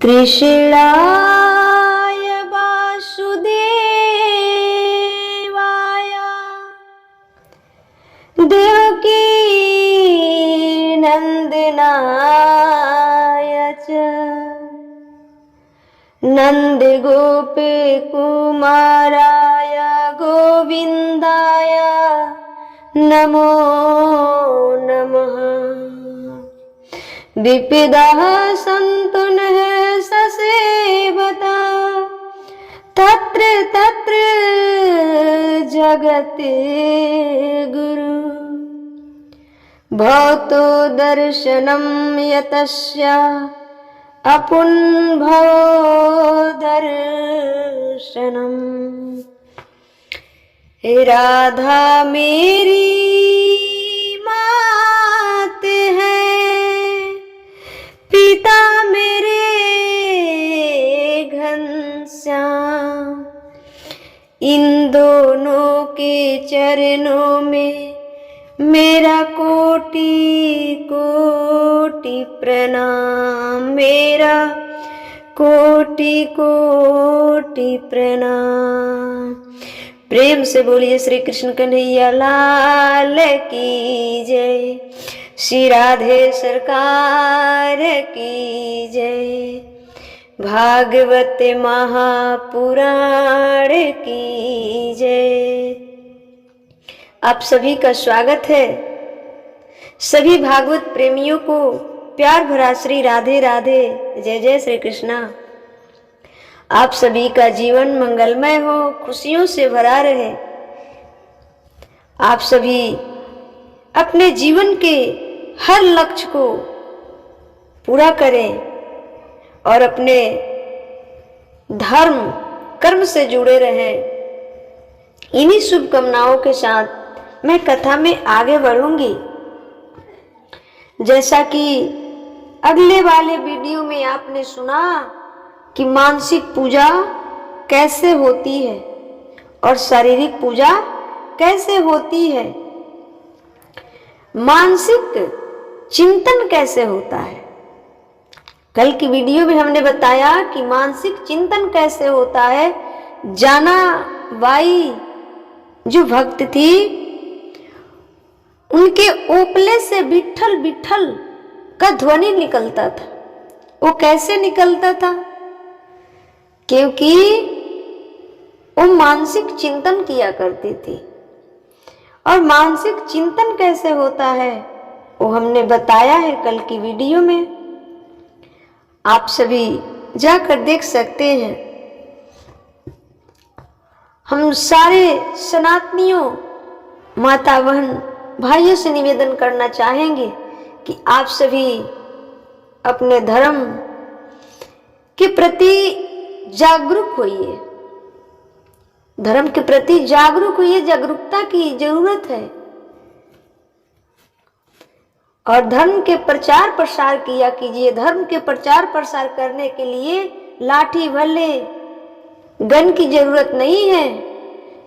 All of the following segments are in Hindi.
कृष्णाय वासुदेवाय देवकी नंदनाय च नंदगोपे कुमाराय गोविंदाय नमो नमः। विपिदः सन्तु नः ससेवता तत्र तत्र जगते गुरु भवतो दर्शनं यतस्य अपुन्भवो दर्शनम्। हे राधा मेरी मात है, पिता मेरे घनश्याम, इन दोनों के चरणों में मेरा कोटि कोटि प्रणाम, मेरा कोटि कोटि प्रणाम। प्रेम से बोलिए श्री कृष्ण कन्हैया लाल की जय, श्री राधे सरकार की जय, भागवत महापुराण की जय। आप सभी का स्वागत है। सभी भागवत प्रेमियों को प्यार भरा श्री राधे राधे, जय जय श्री कृष्णा। आप सभी का जीवन मंगलमय हो, खुशियों से भरा रहे। आप सभी अपने जीवन के हर लक्ष्य को पूरा करें और अपने धर्म कर्म से जुड़े रहें। इन्हीं शुभकामनाओं के साथ मैं कथा में आगे बढ़ूंगी। जैसा कि अगले वाले वीडियो में आपने सुना कि मानसिक पूजा कैसे होती है और शारीरिक पूजा कैसे होती है, मानसिक चिंतन कैसे होता है। कल की वीडियो में हमने बताया कि मानसिक चिंतन कैसे होता है। जाना बाई जो भक्त थी, उनके ओपले से विठल विठल का ध्वनि निकलता था। वो कैसे निकलता था? क्योंकि वो मानसिक चिंतन किया करती थी। और मानसिक चिंतन कैसे होता है वो हमने बताया है कल की वीडियो में। आप सभी जाकर देख सकते हैं। हम सारे सनातनियों, माता बहन भाइयों से निवेदन करना चाहेंगे कि आप सभी अपने धर्म के प्रति जागरूक होइए। धर्म के प्रति जागरूक होइए, जागरूकता की जरूरत है। और धर्म के प्रचार प्रसार किया कीजिए। धर्म के प्रचार प्रसार करने के लिए लाठी भल्ले गन की जरूरत नहीं है।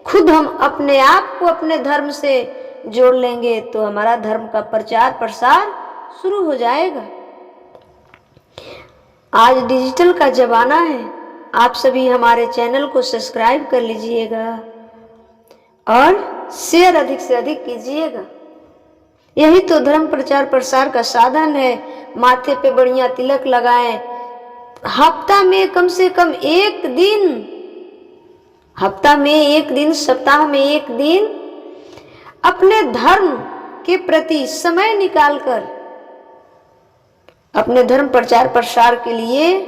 खुद हम अपने आप को अपने धर्म से जोड़ लेंगे तो हमारा धर्म का प्रचार प्रसार शुरू हो जाएगा। आज डिजिटल का जमाना है। आप सभी हमारे चैनल को सब्सक्राइब कर लीजिएगा और शेयर अधिक से अधिक कीजिएगा। यही तो धर्म प्रचार प्रसार का साधन है। माथे पे बढ़िया तिलक लगाएं। हफ्ता में कम से कम एक दिन, हफ्ता में एक दिन, सप्ताह में एक दिन अपने धर्म के प्रति समय निकालकर अपने धर्म प्रचार प्रसार के लिए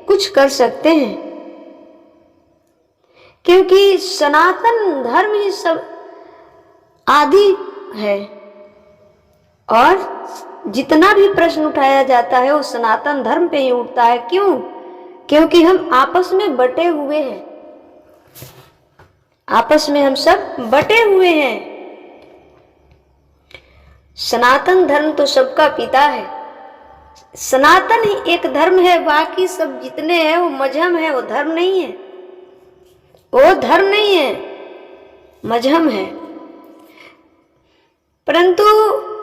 कुछ कर सकते हैं। क्योंकि सनातन धर्म ही सब आदि है और जितना भी प्रश्न उठाया जाता है वो सनातन धर्म पे ही उठता है। क्यों? क्योंकि हम आपस में बटे हुए हैं। आपस में हम सब बटे हुए हैं। सनातन धर्म तो सबका पिता है। सनातन ही एक धर्म है, बाकी सब जितने हैं वो मजहब है, वो धर्म नहीं है। वो धर्म नहीं है, मजहब है। परंतु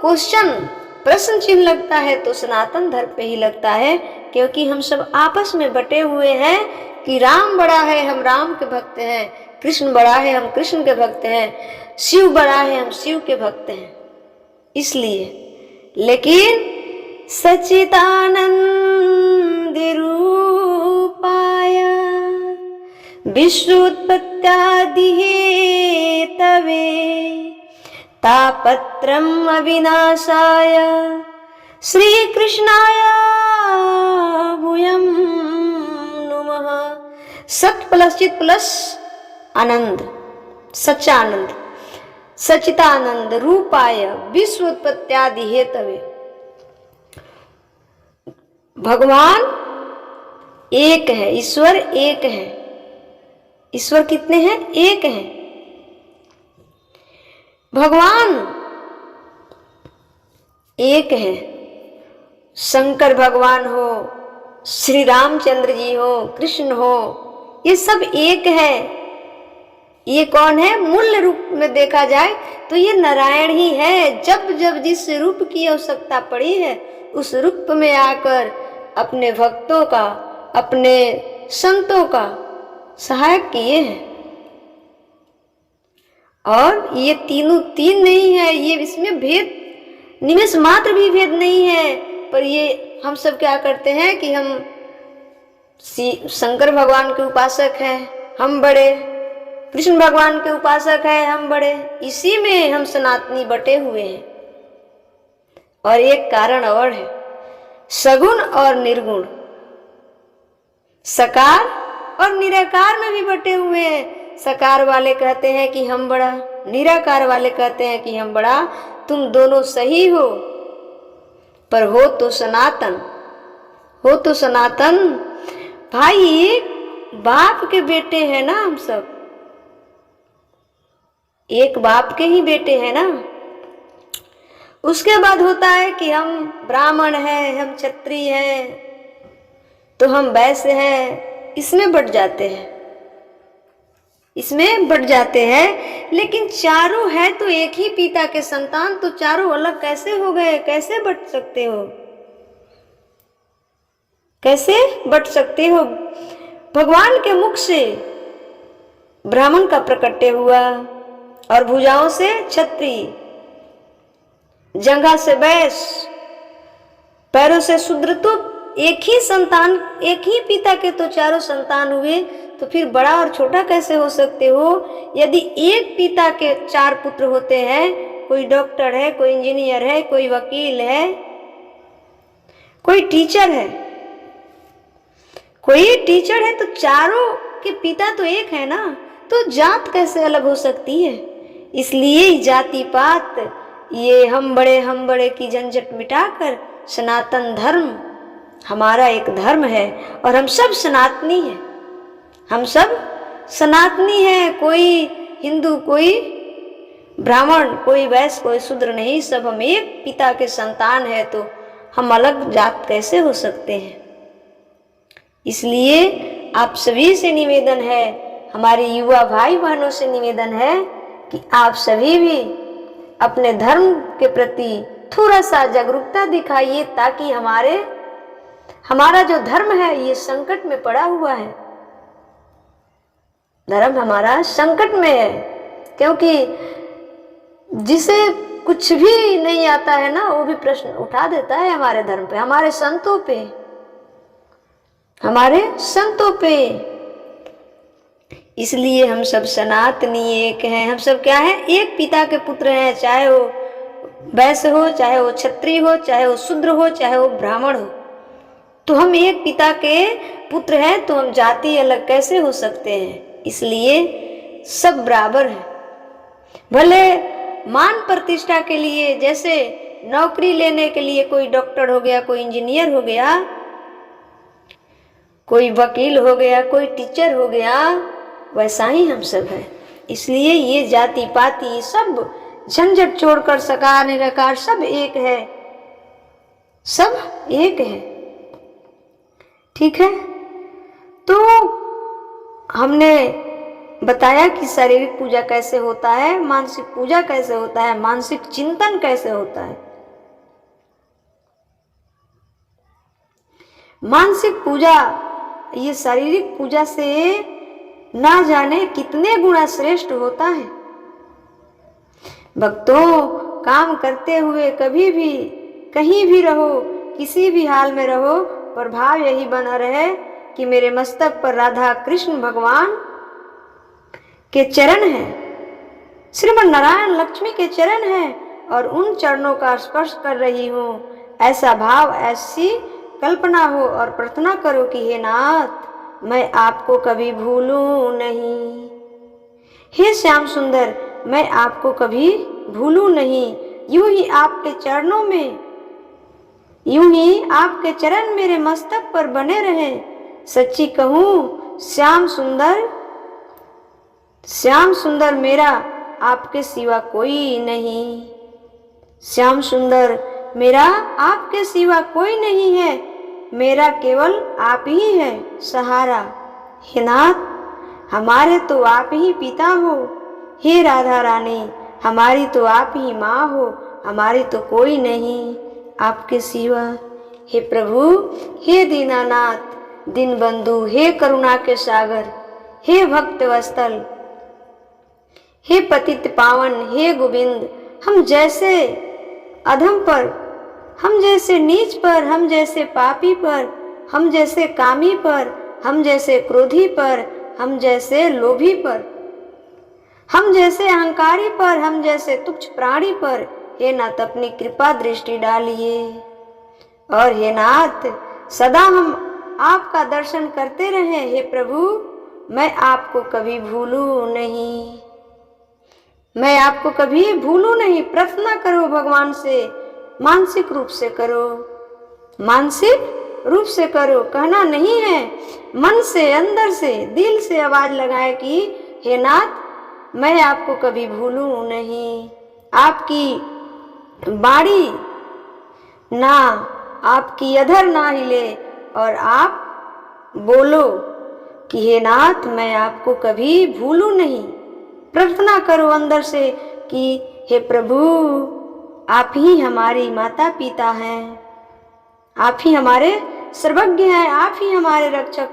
क्वेश्चन प्रश्न चिन्ह लगता है तो सनातन धर्म पे ही लगता है, क्योंकि हम सब आपस में बटे हुए हैं कि राम बड़ा है, हम राम के भक्त हैं, कृष्ण बड़ा है, हम कृष्ण के भक्त हैं, शिव बड़ा है, हम शिव के भक्त हैं। इसलिए लेकिन सच्चिदानंद रूपाय विश्वोत्पत्त्यादि हेतवे तापत्रम् अविनाशाय श्री कृष्णाय भूयं नमः। सत प्लस चित प्लस आनंद, सच्चा आनंद, सच्चिदानंद रूपाय विश्वोत्पत्त्यादि हेतवे। भगवान एक है, ईश्वर एक है। ईश्वर कितने हैं? एक हैं। भगवान एक है। शंकर भगवान हो, श्री रामचंद्र जी हो, कृष्ण हो, ये सब एक है। ये कौन है? मूल रूप में देखा जाए तो ये नारायण ही है। जब जब जिस रूप की आवश्यकता पड़ी है उस रूप में आकर अपने भक्तों का, अपने संतों का सहायक किए हैं। और ये तीनों तीन नहीं है, ये इसमें भेद निमेष मात्र भी भेद नहीं है। पर ये हम सब क्या करते हैं कि हम शंकर भगवान के उपासक हैं, हम बड़े, कृष्ण भगवान के उपासक हैं, हम बड़े। इसी में हम सनातनी बटे हुए हैं। और एक कारण और है, सगुण और निर्गुण, सकार और निराकार में भी बटे हुए हैं। सकार वाले कहते हैं कि हम बड़ा, निराकार वाले कहते हैं कि हम बड़ा। तुम दोनों सही हो, पर हो तो सनातन, हो तो सनातन। भाई एक बाप के बेटे हैं ना हम सब, एक बाप के ही बेटे हैं ना। उसके बाद होता है कि हम ब्राह्मण हैं, हम क्षत्रिय हैं, तो हम वैश्य हैं, इसमें बट जाते हैं, इसमें बट जाते हैं। लेकिन चारों है तो एक ही पिता के संतान, तो चारों अलग कैसे हो गए? कैसे बट सकते हो? कैसे बट सकते हो? भगवान के मुख से ब्राह्मण का प्रकट्य हुआ और भुजाओं से क्षत्रिय, जंघा से वैश्य, पैरों से शूद्र। तो एक ही संतान, एक ही पिता के तो चारों संतान हुए, तो फिर बड़ा और छोटा कैसे हो सकते हो? यदि एक पिता के चार पुत्र होते हैं, कोई डॉक्टर है, कोई इंजीनियर है, कोई वकील है, कोई टीचर है, कोई टीचर है, तो चारों के पिता तो एक है ना, तो जात कैसे अलग हो सकती है? इसलिए जाति पात, ये हम बड़े की झंझट मिटाकर सनातन धर्म हमारा एक धर्म है और हम सब सनातनी हैं। हम सब सनातनी हैं। कोई हिंदू, कोई ब्राह्मण, कोई वैश्य, कोई शूद्र नहीं, सब हम एक पिता के संतान हैं, तो हम अलग जात कैसे हो सकते हैं? इसलिए आप सभी से निवेदन है, हमारे युवा भाई बहनों से निवेदन है कि आप सभी भी अपने धर्म के प्रति थोड़ा सा जागरूकता दिखाइए, ताकि हमारा जो धर्म है ये संकट में पड़ा हुआ है। धर्म हमारा संकट में है, क्योंकि जिसे कुछ भी नहीं आता है ना, वो भी प्रश्न उठा देता है हमारे धर्म पे, हमारे संतों पे, हमारे संतों पे। इसलिए हम सब सनातनी एक हैं। हम सब क्या है? एक पिता के पुत्र हैं, चाहे वो वैश्य हो, चाहे वो क्षत्रिय हो, चाहे वो शूद्र हो, चाहे वो ब्राह्मण हो, तो हम एक पिता के पुत्र हैं, तो हम जाति अलग कैसे हो सकते हैं? इसलिए सब बराबर है। भले मान प्रतिष्ठा के लिए, जैसे नौकरी लेने के लिए कोई डॉक्टर हो गया, कोई इंजीनियर हो गया, कोई वकील हो गया, कोई टीचर हो गया, वैसा ही हम सब हैं। इसलिए ये जाति पाति सब झंझट छोड़कर सकार निराकार सब एक है, सब एक है। ठीक है, तो हमने बताया कि शारीरिक पूजा कैसे होता है, मानसिक पूजा कैसे होता है, मानसिक चिंतन कैसे होता है। मानसिक पूजा ये शारीरिक पूजा से ना जाने कितने गुना श्रेष्ठ होता है। भक्तों, काम करते हुए कभी भी कहीं भी रहो, किसी भी हाल में रहो, पर भाव यही बना रहे कि मेरे मस्तक पर राधा कृष्ण भगवान के चरण हैं, श्रीमन नारायण लक्ष्मी के चरण हैं और उन चरणों का स्पर्श कर रही हूँ। ऐसा भाव, ऐसी कल्पना हो और प्रार्थना करो कि हे नाथ, मैं आपको कभी भूलूं नहीं। हे श्याम सुंदर, मैं आपको कभी भूलूं नहीं। यूं ही आपके चरणों में, यूं ही आपके चरण मेरे मस्तक पर बने रहे। सच्ची कहूँ श्याम सुंदर मेरा आपके सिवा कोई नहीं। श्याम सुंदर मेरा आपके सिवा कोई नहीं है, मेरा केवल आप ही है सहारा। हे नाथ, हमारे तो आप ही पिता हो। हे राधा रानी, हमारी तो आप ही माँ हो, हमारी तो कोई नहीं आपके सिवा। हे प्रभु, हे दीनानाथ, दीन बंधु, हे करुणा के सागर, हे भक्त वत्सल, हे पतित पावन, हे गोविंद, हम जैसे अधम पर, हम जैसे नीच पर, हम जैसे पापी पर, हम जैसे कामी पर, हम जैसे क्रोधी पर, हम जैसे लोभी पर, हम जैसे अहंकारी पर, हम जैसे तुच्छ प्राणी पर, हे नाथ अपनी कृपा दृष्टि डालिए। और हे नाथ, सदा हम आपका दर्शन करते रहे। हे प्रभु, मैं आपको कभी भूलूं नहीं, मैं आपको कभी भूलूं नहीं। प्रार्थना करो भगवान से, मानसिक रूप से करो, मानसिक रूप से करो। कहना नहीं है, मन से, अंदर से, दिल से आवाज लगाए कि हे नाथ, मैं आपको कभी भूलूं नहीं। आपकी बाड़ी ना, आपकी अधर ना हिले और आप बोलो कि हे नाथ, मैं आपको कभी भूलूं नहीं। प्रार्थना करो अंदर से कि हे प्रभु, आप ही हमारी माता पिता हैं, आप ही हमारे सर्वज्ञ हैं, आप ही हमारे रक्षक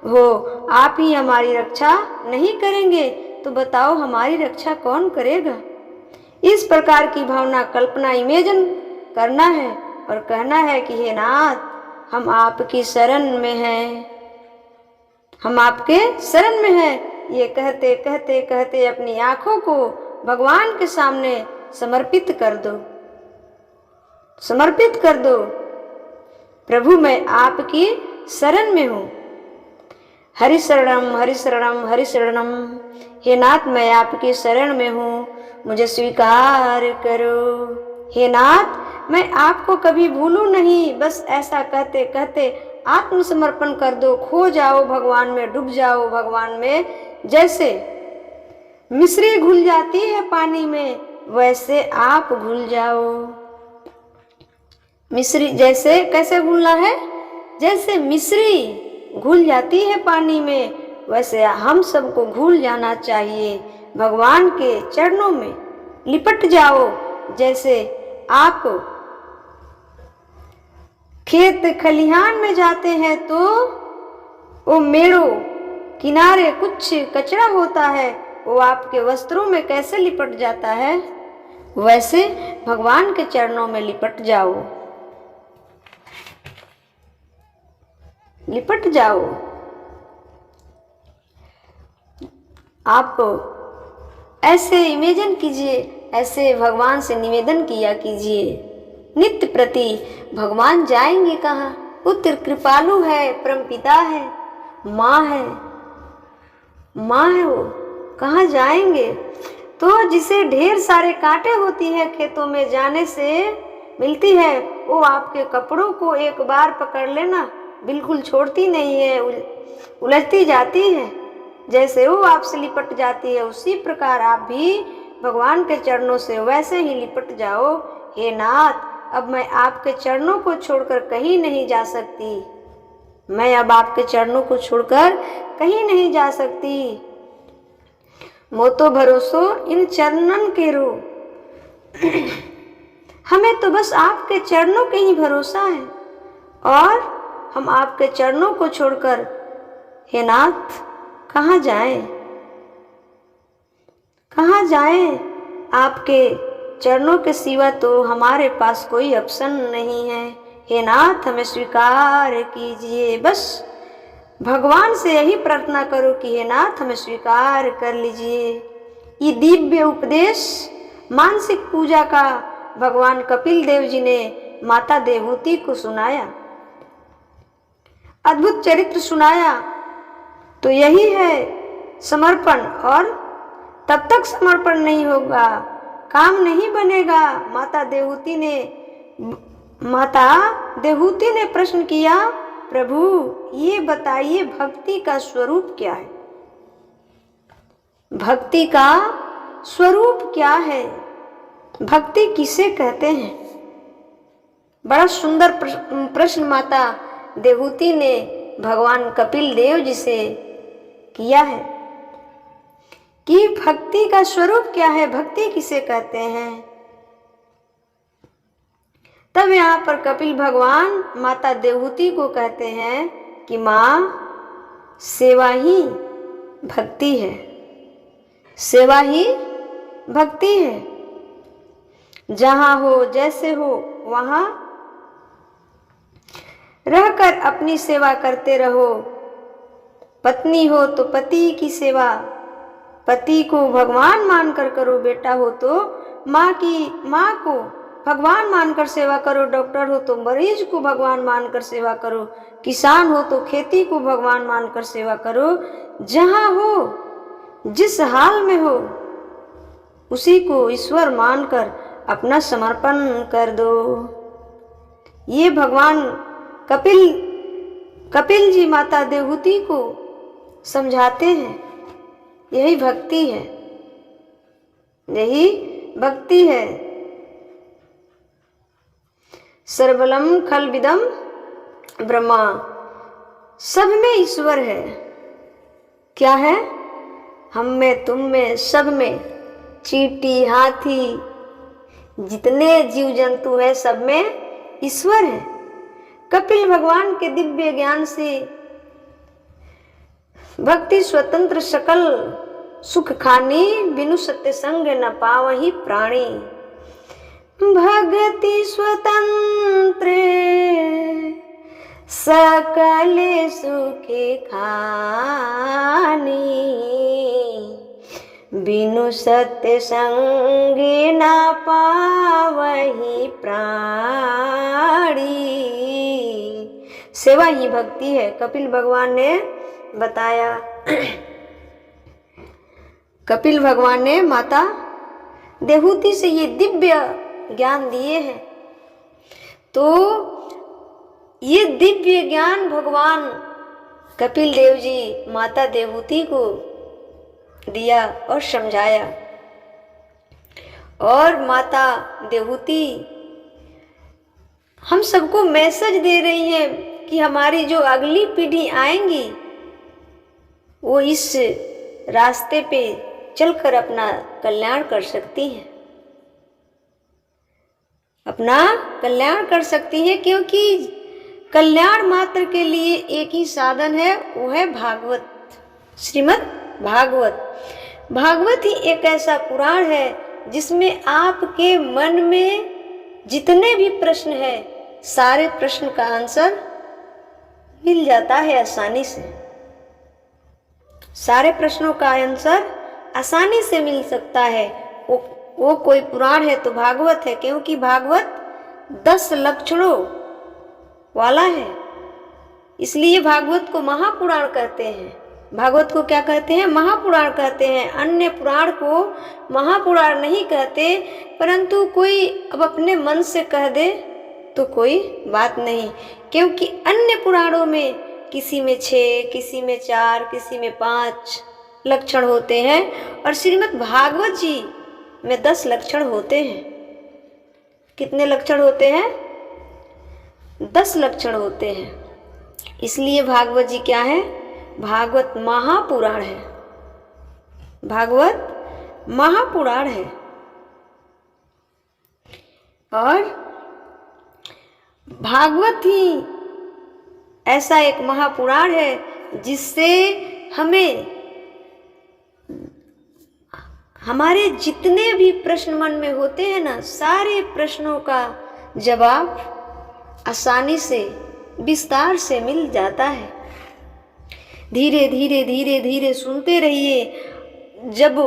हो। आप ही हमारी रक्षा नहीं करेंगे तो बताओ हमारी रक्षा कौन करेगा। इस प्रकार की भावना, कल्पना, इमेजिन करना है और कहना है कि हे नाथ, हम आपकी शरण में हैं, हम आपके शरण में हैं। ये कहते कहते कहते अपनी आंखों को भगवान के सामने समर्पित कर दो, समर्पित कर दो। प्रभु, मैं आपकी शरण में हूँ। हरि शरणम हरि शरणम हरि शरणम। हे नाथ, मैं आपकी शरण में हूँ, मुझे स्वीकार करो। हे नाथ, मैं आपको कभी भूलूं नहीं। बस ऐसा कहते कहते आत्मसमर्पण कर दो, खो जाओ भगवान में, डूब जाओ भगवान में। जैसे मिश्री घुल जाती है पानी में, वैसे आप घुल जाओ। मिश्री जैसे, कैसे घुलना है? जैसे मिश्री घुल जाती है पानी में, वैसे हम सबको घुल जाना चाहिए। भगवान के चरणों में लिपट जाओ। जैसे आप खेत खलिहान में जाते हैं तो वो मेड़ों किनारे कुछ कचरा होता है, वो आपके वस्त्रों में कैसे लिपट जाता है, वैसे भगवान के चरणों में लिपट जाओ, लिपट जाओ। आप ऐसे इमेजिन कीजिए, ऐसे भगवान से निवेदन किया कीजिए। नित्य प्रति भगवान जाएंगे कहाँ? पुत्र कृपालु है, परमपिता है, माँ है, माँ है, वो कहाँ जाएंगे? तो जिसे ढेर सारे कांटे होती है खेतों में जाने से मिलती है, वो आपके कपड़ों को एक बार पकड़ लेना, बिल्कुल छोड़ती नहीं है, उलझती जाती है। जैसे वो आपसे लिपट जाती है, उसी प्रकार आप भी भगवान के चरणों से वैसे ही लिपट जाओ। हे नाथ, अब मैं आपके चरणों को छोड़कर कहीं नहीं जा सकती, मैं अब आपके चरणों को छोड़कर कहीं नहीं जा सकती। मोतो भरोसो इन चरणन के रो, हमें तो बस आपके चरणों के ही भरोसा है। और हम आपके चरणों को छोड़कर हे नाथ कहाँ जाएं, कहाँ जाएं। आपके चरणों के सिवा तो हमारे पास कोई ऑप्शन नहीं है। हे नाथ हमें स्वीकार कीजिए। बस भगवान से यही प्रार्थना करो कि हे नाथ हमें स्वीकार कर लीजिए। ये दिव्य उपदेश मानसिक पूजा का भगवान कपिल देव जी ने माता देवहूति को सुनाया, अद्भुत चरित्र सुनाया। तो यही है समर्पण। और तब तक समर्पण नहीं होगा, काम नहीं बनेगा। माता देवहूति ने प्रश्न किया, प्रभु ये बताइए भक्ति का स्वरूप क्या है, भक्ति का स्वरूप क्या है, भक्ति किसे कहते हैं। बड़ा सुंदर प्रश्न माता देवहूति ने भगवान कपिल देव जी से किया है कि भक्ति का स्वरूप क्या है, भक्ति किसे कहते हैं। तब यहाँ पर कपिल भगवान माता देवहूति को कहते हैं कि माँ सेवा ही भक्ति है, सेवा ही भक्ति है। जहाँ हो जैसे हो वहाँ रहकर अपनी सेवा करते रहो। पत्नी हो तो पति की सेवा, पति को भगवान मानकर करो। बेटा हो तो माँ को भगवान मानकर सेवा करो। डॉक्टर हो तो मरीज को भगवान मानकर सेवा करो। किसान हो तो खेती को भगवान मानकर सेवा करो। जहाँ हो जिस हाल में हो उसी को ईश्वर मानकर अपना समर्पण कर दो। ये भगवान कपिल जी माता देवहूति को समझाते हैं। यही भक्ति है, यही भक्ति है। सर्वबलम खलविदम ब्रह्मा, सब में ईश्वर है। क्या है? हम में, तुम में, सब में। चींटी, हाथी, जितने जीव जंतु है सब में ईश्वर है। कपिल भगवान के दिव्य ज्ञान से भक्ति स्वतंत्र सकल सुख खानी, बिनु सत्य संग न पावहि प्राणी। भक्ति स्वतंत्र सकल सुख खानी, बिनु सत्य संग न पावहि प्राणी। सेवा ही भक्ति है, कपिल भगवान ने बताया। कपिल भगवान ने माता देवहूति से ये दिव्य ज्ञान दिए हैं। तो ये दिव्य ज्ञान भगवान कपिल देव जी माता देवहूति को दिया और समझाया। और माता देवहूति हम सबको मैसेज दे रही है कि हमारी जो अगली पीढ़ी आएंगी वो इस रास्ते पे चलकर अपना कल्याण कर सकती हैं, अपना कल्याण कर सकती है। क्योंकि कल्याण मात्र के लिए एक ही साधन है, वो है भागवत, श्रीमद् भागवत। भागवत ही एक ऐसा पुराण है जिसमें आपके मन में जितने भी प्रश्न है सारे प्रश्न का आंसर मिल जाता है आसानी से। सारे प्रश्नों का आंसर आसानी से मिल सकता है। वो कोई पुराण है तो भागवत है, क्योंकि भागवत 10 लक्षणों वाला है, इसलिए भागवत को महापुराण कहते हैं। भागवत को क्या कहते हैं? महापुराण कहते हैं। अन्य पुराण को महापुराण नहीं कहते, परंतु कोई अब अपने मन से कह दे तो कोई बात नहीं, क्योंकि अन्य पुराणों में किसी में 6, किसी में 4, किसी में 5 लक्षण होते हैं, और श्रीमद् भागवत जी में 10 लक्षण होते हैं। कितने लक्षण होते हैं? 10 लक्षण होते हैं। इसलिए भागवत जी क्या है? भागवत महापुराण है। भागवत महापुराण है। और भागवत ही ऐसा एक महापुराण है जिससे हमें हमारे जितने भी प्रश्न मन में होते हैं ना, सारे प्रश्नों का जवाब आसानी से विस्तार से मिल जाता है। धीरे धीरे धीरे धीरे सुनते रहिए। जब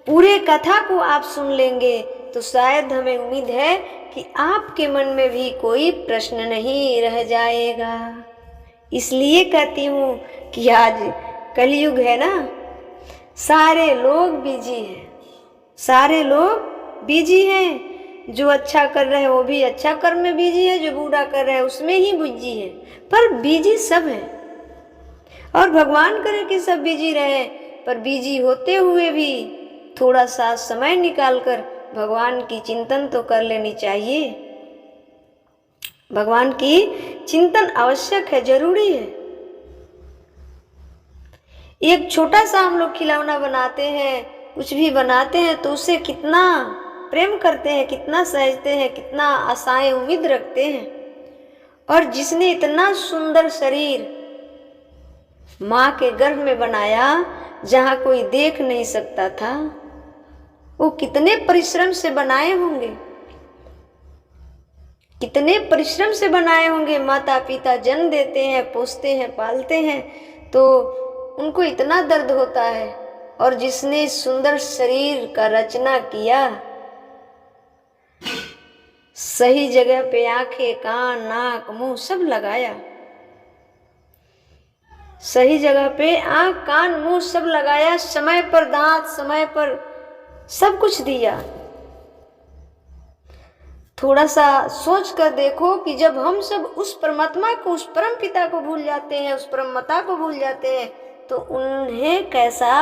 पूरे कथा को आप सुन लेंगे तो शायद हमें उम्मीद है कि आपके मन में भी कोई प्रश्न नहीं रह जाएगा। इसलिए कहती हूँ कि आज कलयुग है ना, सारे लोग बिजी हैं, सारे लोग बिजी हैं। जो अच्छा कर रहे हैं वो भी अच्छा कर्म में बिजी है, जो बुरा कर रहे हैं उसमें ही बिजी है, पर बिजी सब है। और भगवान करे कि सब बिजी रहे, पर बिजी होते हुए भी थोड़ा सा समय निकालकर भगवान की चिंतन तो कर लेनी चाहिए। भगवान की चिंतन आवश्यक है, जरूरी है। एक छोटा सा हम लोग खिलौना बनाते हैं, कुछ भी बनाते हैं तो उसे कितना प्रेम करते हैं, कितना सहजते हैं, कितना आशाएं उम्मीद रखते हैं। और जिसने इतना सुंदर शरीर माँ के गर्भ में बनाया, जहाँ कोई देख नहीं सकता था, वो कितने परिश्रम से बनाए होंगे, कितने परिश्रम से बनाए होंगे। माता पिता जन्म देते हैं, पोसते हैं, पालते हैं, तो उनको इतना दर्द होता है। और जिसने सुंदर शरीर का रचना किया, सही जगह पे आंखें, कान, नाक, मुंह सब लगाया, सही जगह पे आंख, कान, मुंह सब लगाया, समय पर दांत, समय पर सब कुछ दिया। थोड़ा सा सोच कर देखो कि जब हम सब उस परमात्मा को, उस परम पिता को भूल जाते हैं, उस परम माता को भूल जाते हैं, तो उन्हें कैसा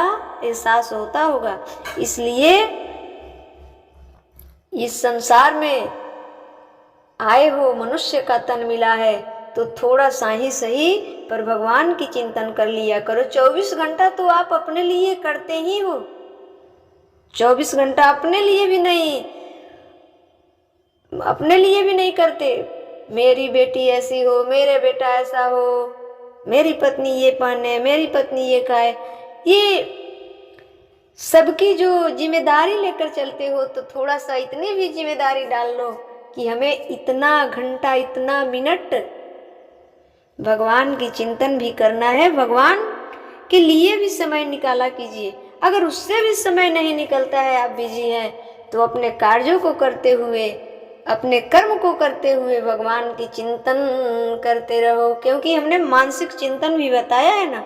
एहसास होता होगा। इसलिए इस संसार में आए हो, मनुष्य का तन मिला है, तो थोड़ा सा ही सही पर भगवान की चिंतन कर लिया करो। 24 घंटा तो आप अपने लिए करते ही हो, 24 घंटा अपने लिए भी नहीं करते। मेरी बेटी ऐसी हो, मेरे बेटा ऐसा हो, मेरी पत्नी ये पहने, मेरी पत्नी ये खाए, ये सबकी जो जिम्मेदारी लेकर चलते हो, तो थोड़ा सा इतनी भी जिम्मेदारी डाल लो कि हमें इतना घंटा, इतना मिनट भगवान की चिंतन भी करना है। भगवान के लिए भी समय निकाला कीजिए। अगर उससे भी समय नहीं निकलता है, आप बिजी हैं, तो अपने कार्यों को करते हुए, अपने कर्म को करते हुए भगवान की चिंतन करते रहो। क्योंकि हमने मानसिक चिंतन भी बताया है ना,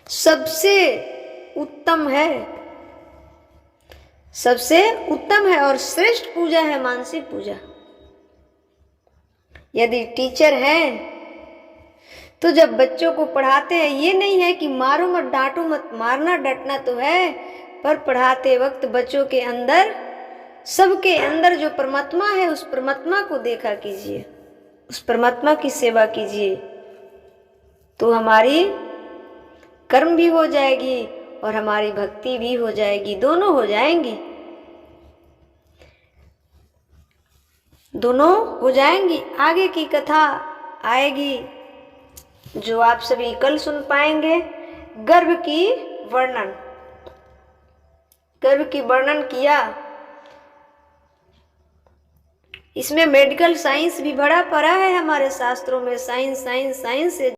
सबसे उत्तम है, सबसे उत्तम है और श्रेष्ठ पूजा है मानसिक पूजा। यदि टीचर हैं तो जब बच्चों को पढ़ाते हैं, ये नहीं है कि मारो मत, डांटो मत, मारना डटना तो है, पर पढ़ाते वक्त बच्चों के अंदर, सबके अंदर जो परमात्मा है, उस परमात्मा को देखा कीजिए, उस परमात्मा की सेवा कीजिए, तो हमारी कर्म भी हो जाएगी और हमारी भक्ति भी हो जाएगी, दोनों हो जाएंगी, दोनों हो जाएंगी। आगे की कथा आएगी जो आप सभी कल सुन पाएंगे। गर्भ की वर्णन किया। इसमें मेडिकल साइंस भी बड़ा पड़ा है हमारे शास्त्रों में। साइंस से